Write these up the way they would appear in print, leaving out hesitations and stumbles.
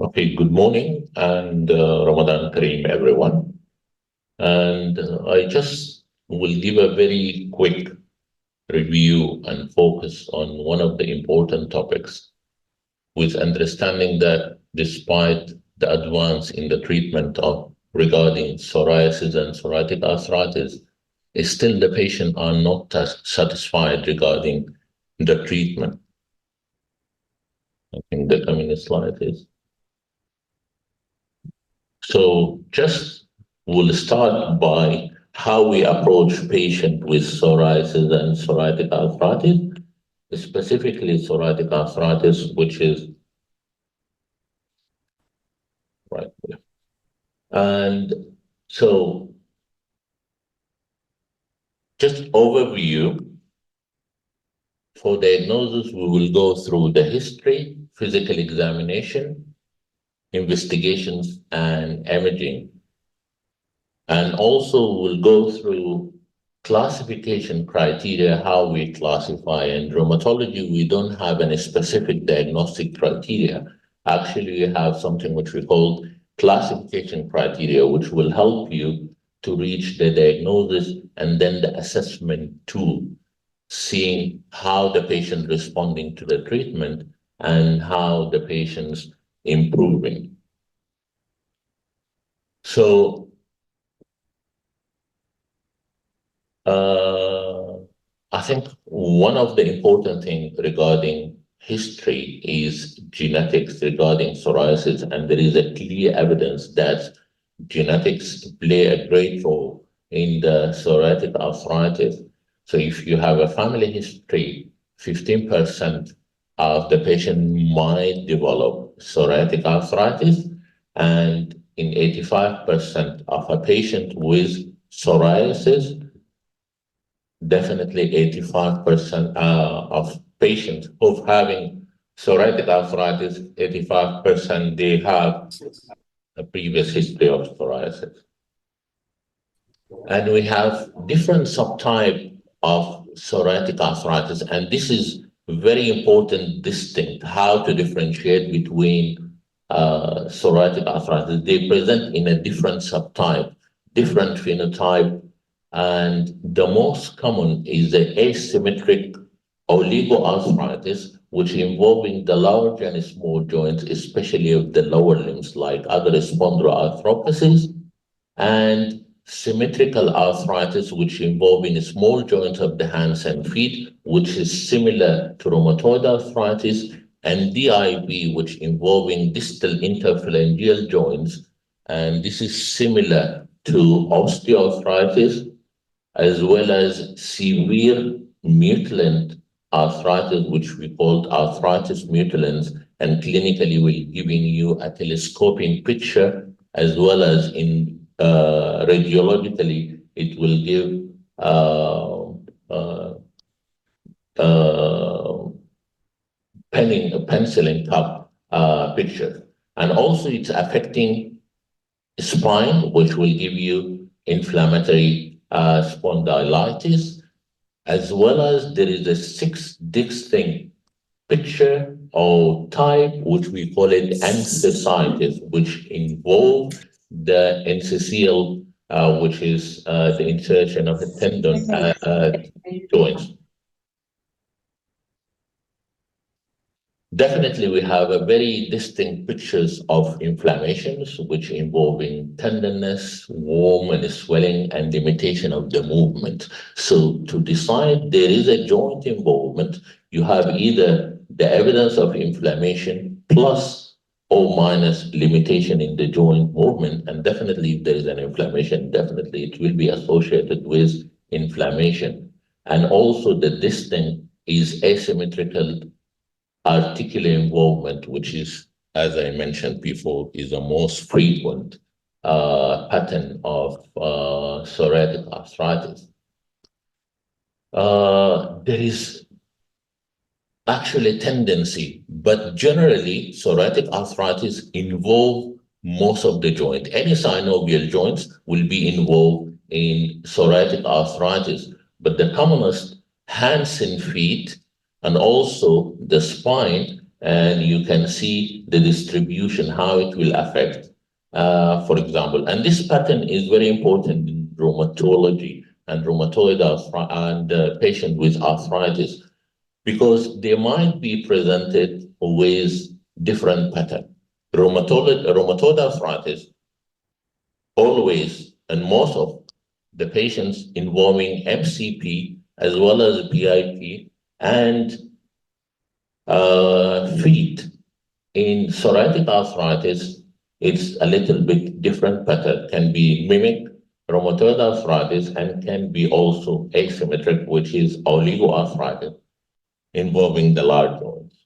Okay, good morning and Ramadan Kareem, everyone. And I just will give a very quick review and focus on one of the important topics with understanding that despite the advance in the treatment of regarding psoriasis and psoriatic arthritis, still the patient are not satisfied regarding the treatment. I think the coming slide is. So just we'll start by how we approach patient with psoriasis and psoriatic arthritis, specifically psoriatic arthritis, which is right here. And so just overview for diagnosis, we will go through the history, physical examination, investigations, and imaging. And also we'll go through classification criteria, how we classify. In rheumatology, we don't have any specific diagnostic criteria. Actually, we have something which we call classification criteria, which will help you to reach the diagnosis and then the assessment tool, seeing how the patient responding to the treatment and how the patient's improving. So Uh, I think one of the important things regarding history is genetics regarding psoriasis, and there is a clear evidence that genetics play a great role in the psoriatic arthritis. So if you have a family history, 15% of the patient might develop psoriatic arthritis, and in 85% of a patient with psoriasis, definitely 85% of patients of having psoriatic arthritis, 85% they have a previous history of psoriasis. And we have different subtype of psoriatic arthritis, and this is very important distinct, how to differentiate between psoriatic arthritis. They present in a different subtype, different phenotype, and the most common is the asymmetric oligoarthritis, which involving the large and small joints, especially of the lower limbs, like other spondyloarthropathies, and symmetrical arthritis, which involving small joints of the hands and feet, which is similar to rheumatoid arthritis, and DIB, which involving distal interphalangeal joints, and this is similar to osteoarthritis, as well as severe mutilant arthritis, which we call arthritis mutilans, and clinically we're giving you a telescoping picture, as well as in radiologically, it will give uh, penciling cup picture. And also it's affecting spine, which will give you inflammatory spondylitis, as well as there is a six distinct picture or type, which we call it enthesitis, which involve the enthesial, which is the insertion of a tendon joints. Definitely, we have a very distinct pictures of inflammations, which involving tenderness, warm and swelling, and limitation of the movement. So to decide there is a joint involvement, you have either the evidence of inflammation plus or minus limitation in the joint movement. And definitely, if there is an inflammation, definitely it will be associated with inflammation. And also the distinct is asymmetrical articular involvement, which is, as I mentioned before, is the most frequent pattern of psoriatic arthritis. There is actually a tendency, but generally psoriatic arthritis involve most of the joint. Any synovial joints will be involved in psoriatic arthritis, but the commonest hands and feet, and also the spine and you can see the distribution, how it will affect, for example. And this pattern is very important in rheumatology and patient with arthritis, because they might be presented with different pattern. Rheumatoid arthritis always, and most of the patients involving MCP as well as PIP and feet. In psoriatic arthritis, it's a little bit different pattern. Can be mimic rheumatoid arthritis and can be also asymmetric, which is oligoarthritis involving the large joints.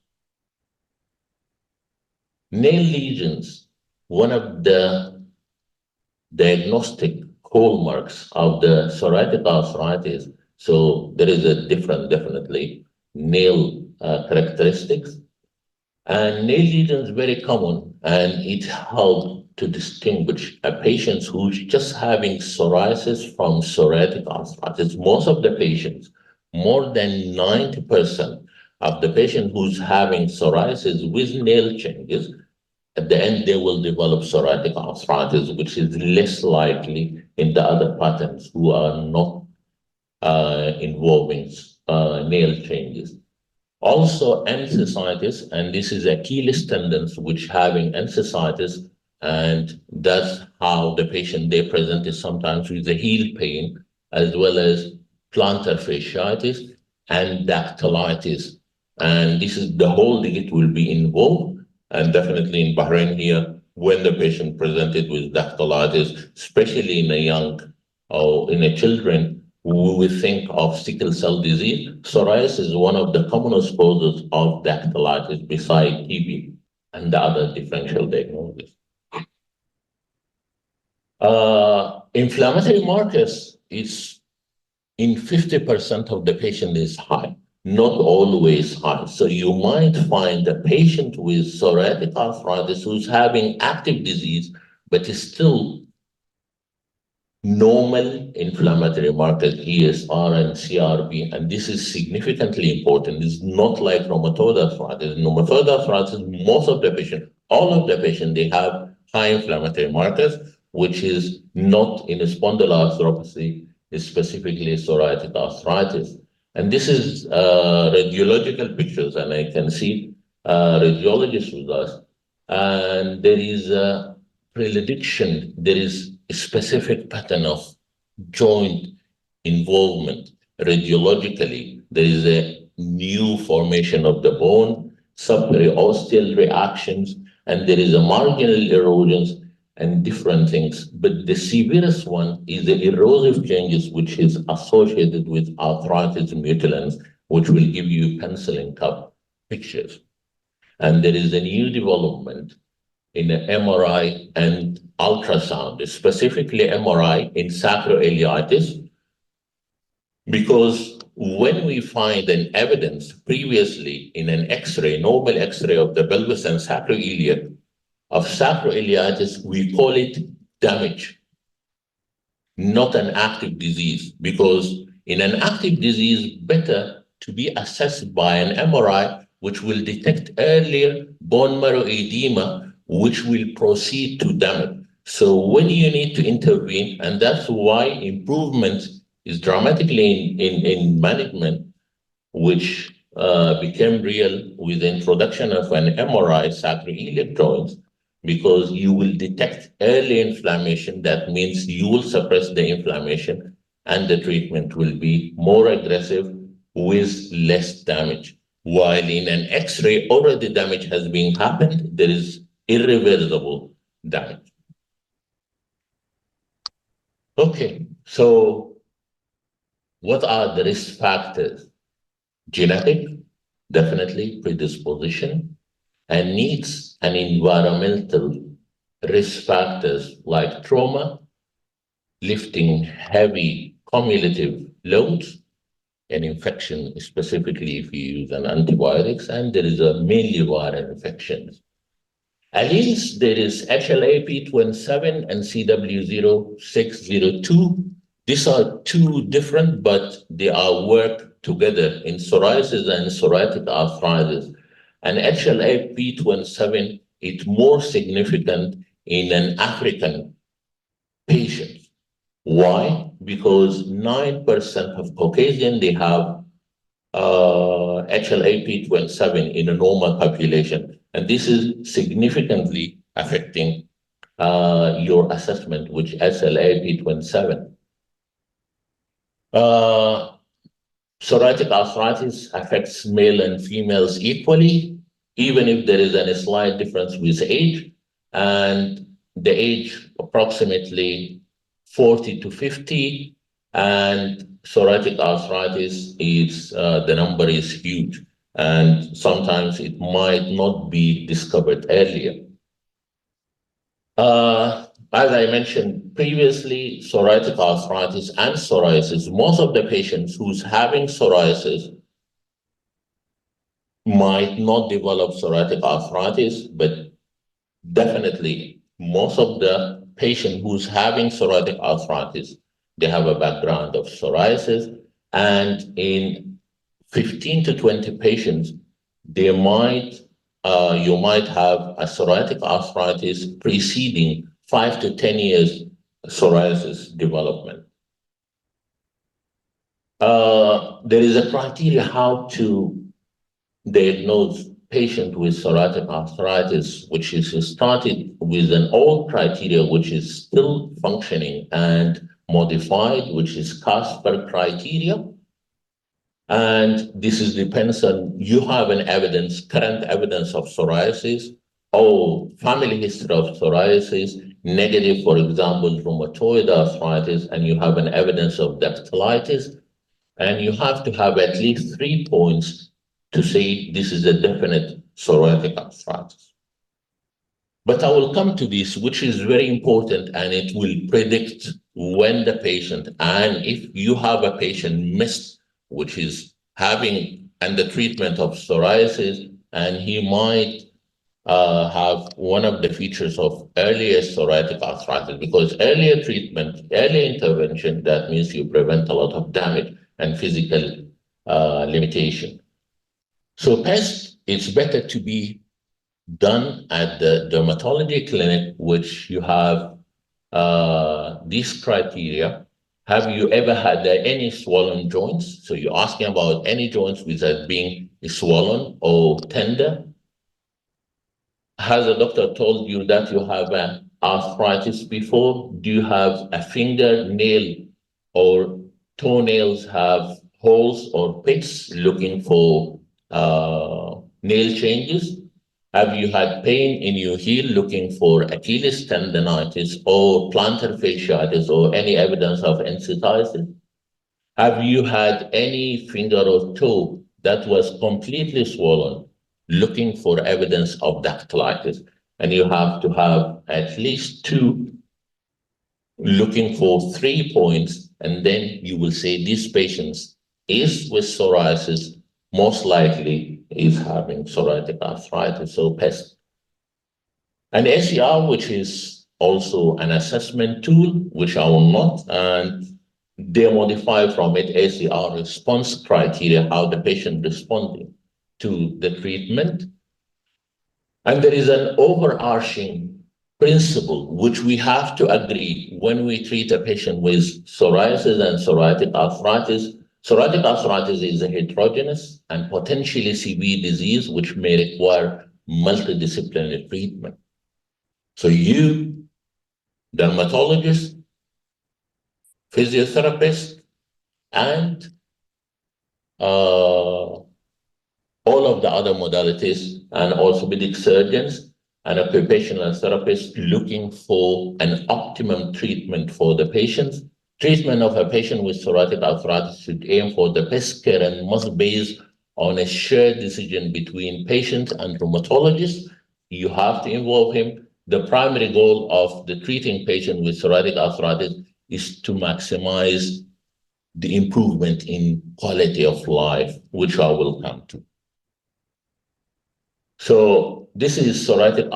Nail lesions, one of the diagnostic hallmarks of the psoriatic arthritis. So there is a different, definitely, nail characteristics. And nail lesions very common, and it helps to distinguish a patient who's just having psoriasis from psoriatic arthritis. Most of the patients, more than 90% of the patient who's having psoriasis with nail changes, at the end they will develop psoriatic arthritis, which is less likely in the other patterns who are not involving nail changes. Also, enthesitis, and this is Achilles tendon, which having enthesitis, and that's how the patient they present is sometimes with the heel pain, as well as plantar fasciitis and dactylitis. And this is the whole digit will be involved, and definitely in Bahrain here, when the patient presented with dactylitis, especially in a young or in a children, we think of sickle cell disease. Psoriasis is one of the commonest causes of dactylitis beside TB and the other differential diagnoses. Inflammatory markers is in 50% of the patient is high, not always high. So you might find a patient with psoriatic arthritis who's having active disease, but is still normal inflammatory markers, ESR and CRP, and this is significantly important. It's not like rheumatoid arthritis. In rheumatoid arthritis, most of the patient, all of the patient, they have high inflammatory markers, which is not in spondyloarthropathy, specifically psoriatic arthritis. And this is radiological pictures, and I can see radiologists with us. And there is a predilection, there is a specific pattern of joint involvement. Radiologically, there is a new formation of the bone, subperiosteal reactions, and there is a marginal erosions and different things. But the severest one is the erosive changes, which is associated with arthritis mutilans, which will give you pencil cup pictures. And there is a new development in the MRI and ultrasound, specifically MRI in sacroiliitis, because when we find an evidence previously in an X-ray, normal X-ray of the pelvis and sacroiliac of sacroiliitis, we call it damage, not an active disease, because in an active disease, better to be assessed by an MRI, which will detect earlier bone marrow edema, which will proceed to damage. So when you need to intervene, and that's why improvement is dramatically in management, which became real with the introduction of an MRI sacroiliac joints, because you will detect early inflammation. That means you will suppress the inflammation, and the treatment will be more aggressive with less damage. While in an X-ray, already damage has been happened, there is irreversible damage. Okay, so what are the risk factors? Genetic, definitely predisposition, and needs and environmental risk factors like trauma, lifting heavy cumulative loads, and infection, specifically if you use an antibiotics, and there is a mainly viral infections. Alleles, there is HLA-P27 and CW0602. These are two different, but they are work together in psoriasis and psoriatic arthritis. And HLA-P27 is more significant in an African patient. Why? Because 9% of Caucasian, they have HLA-P27 in a normal population. And this is significantly affecting your assessment, which HLA-P27. Psoriatic arthritis affects male and females equally, even if there is a slight difference with age. And the age approximately 40 to 50, and psoriatic arthritis is the number is huge, and sometimes it might not be discovered earlier. As I mentioned previously, psoriatic arthritis and psoriasis, most of the patients who's having psoriasis might not develop psoriatic arthritis, but definitely most of the patient who's having psoriatic arthritis, they have a background of psoriasis, and in 15 to 20 patients, they might you might have a psoriatic arthritis preceding 5 to 10 years psoriasis development. There is a criteria how to diagnose patient with psoriatic arthritis, which is started with an old criteria, which is still functioning and modified, which is Casper criteria. And this is depends on you have an evidence, current evidence of psoriasis, or family history of psoriasis, negative, for example, rheumatoid arthritis, and you have an evidence of dactylitis, and you have to have at least 3 points to say this is a definite psoriatic arthritis. But I will come to this, which is very important, and it will predict when the patient, and if you have a patient missed, which is having under treatment of psoriasis, and he might have one of the features of earlier psoriatic arthritis, because earlier treatment, earlier intervention, that means you prevent a lot of damage and physical limitation. So PEST, it's better to be done at the dermatology clinic, which you have these criteria. Have you ever had any swollen joints? So you're asking about any joints without being swollen or tender. Has a doctor told you that you have an arthritis before? Do you have a fingernail or toenails have holes or pits looking for nail changes? Have you had pain in your heel looking for Achilles tendonitis or plantar fasciitis or any evidence of encephalitis? Have you had any finger or toe that was completely swollen looking for evidence of dactylitis? And you have to have at least 2 looking for 3 points, and then you will say this patient is with psoriasis, most likely is having psoriatic arthritis, so PEST. And ACR, which is also an assessment tool, which I will not, and they modify from it ACR response criteria, how the patient responding to the treatment. And there is an overarching principle, which we have to agree when we treat a patient with psoriasis and psoriatic arthritis. Psoriatic arthritis is a heterogeneous and potentially severe disease which may require multidisciplinary treatment. So you, dermatologist, physiotherapist, and all of the other modalities, and orthopedic surgeons and occupational therapists looking for an optimum treatment for the patients. Treatment of a patient with psoriatic arthritis should aim for the best care and must be based on a shared decision between patient and rheumatologist. You have to involve him. The primary goal of the treating patient with psoriatic arthritis is to maximize the improvement in quality of life, which I will come to. So this is psoriatic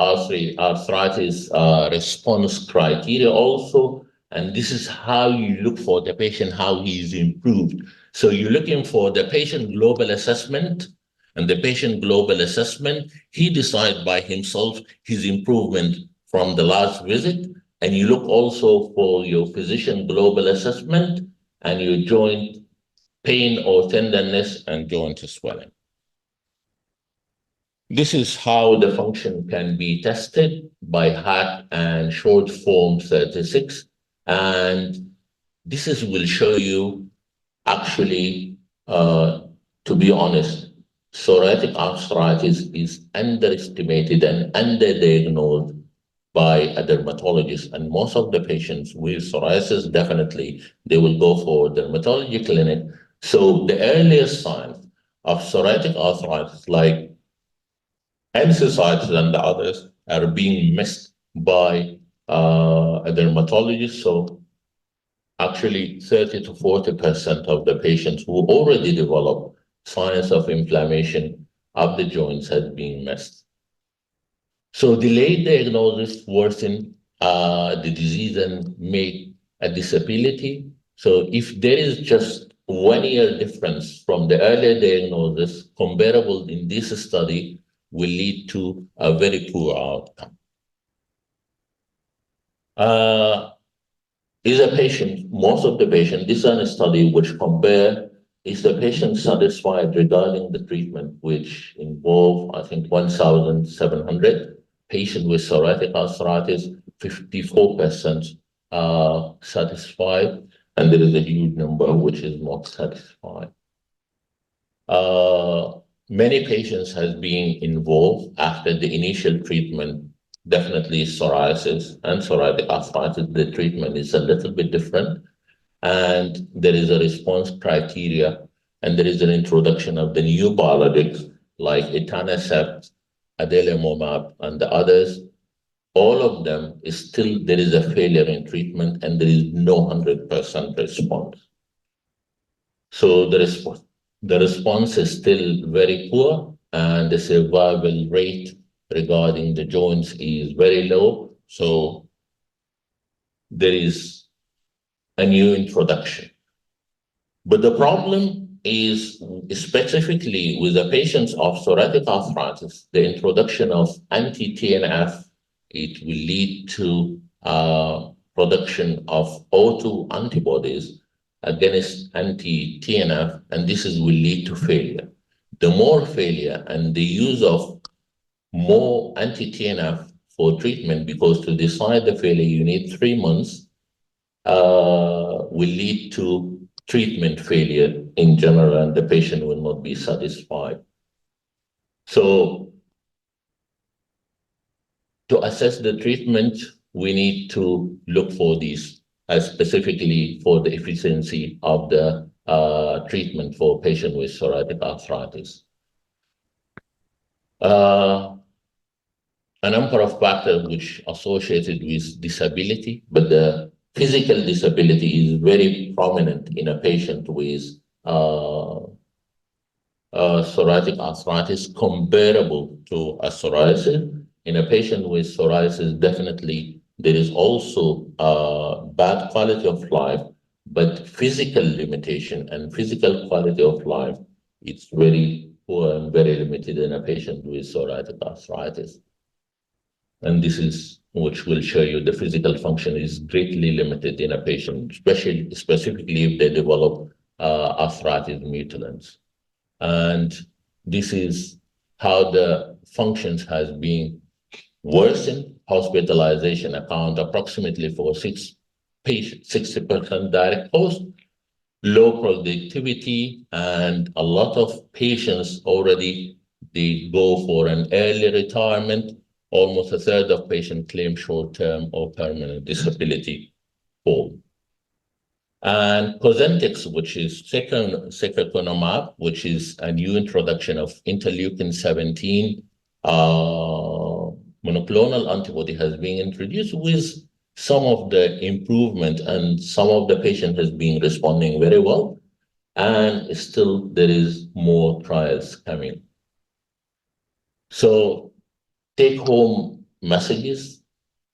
arthritis response criteria also. And this is how you look for the patient, how he is improved. So you're looking for the patient global assessment. And the patient global assessment, he decides by himself his improvement from the last visit. And you look also for your physician global assessment and your joint pain or tenderness and joint swelling. This is how the function can be tested by HAT and short form 36. And this is will show you actually, to be honest, psoriatic arthritis is underestimated and underdiagnosed by a dermatologist. And most of the patients with psoriasis, definitely, they will go for dermatology clinic. So the earliest signs of psoriatic arthritis, like enthesitis and the others, are being missed by a dermatologist. So actually 30 to 40% of the patients who already develop signs of inflammation of the joints has been missed. So delayed diagnosis worsen the disease and make a disability. So if there is just 1 year difference from the earlier diagnosis, comparable in this study will lead to a very poor outcome. Is a patient, most of the patient, this is a study which compare, is the patient satisfied regarding the treatment, which involve, I think, 1,700 patients with psoriatic arthritis, 54% are satisfied, and there is a huge number which is not satisfied. Many patients has been involved after the initial treatment. Definitely psoriasis and psoriatic arthritis, the treatment is a little bit different. And there is a response criteria, and there is an introduction of the new biologics like etanercept, adalimumab, and the others. All of them is still, there is a failure in treatment, and there is no 100% response. So the response is still very poor, and the survival rate regarding the joints is very low. So there is a new introduction. But the problem is specifically with the patients of psoriatic arthritis, the introduction of anti-TNF, it will lead to production of O2 antibodies against anti-TNF, and this will lead to failure. The more failure and the use of more anti-TNF for treatment, because to decide the failure, you need 3 months, will lead to treatment failure in general, and the patient will not be satisfied. So to assess the treatment, we need to look for these, specifically for the efficiency of the treatment for patients with psoriatic arthritis. A number of factors which associated with disability, but the physical disability is very prominent in a patient with psoriatic arthritis, comparable to a psoriasis. In a patient with psoriasis, definitely there is also bad quality of life, but physical limitation and physical quality of life, it's very poor and very limited in a patient with psoriatic arthritis. And this is which will show you the physical function is greatly limited in a patient, specifically if they develop arthritis mutilants. And this is how the functions has been worsened. Hospitalization account approximately for 60% direct cost, low productivity, and a lot of patients already they go for an early retirement. Almost a third of patients claim short-term or permanent disability form. And Cosentyx, which is secukinumab, which is a new introduction of interleukin-17 monoclonal antibody, has been introduced with some of the improvement, and some of the patient has been responding very well, and still there is more trials coming. So take-home messages,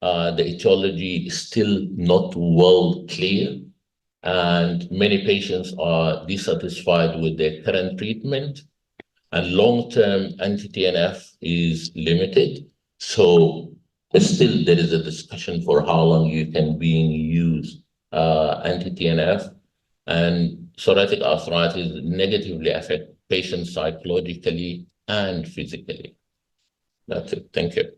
the etiology is still not well clear, and many patients are dissatisfied with their current treatment. and long-term anti-TNF is limited. So still there is a discussion for how long you can use anti-TNF, and psoriatic arthritis negatively affect patients psychologically and physically. That's it. Thank you.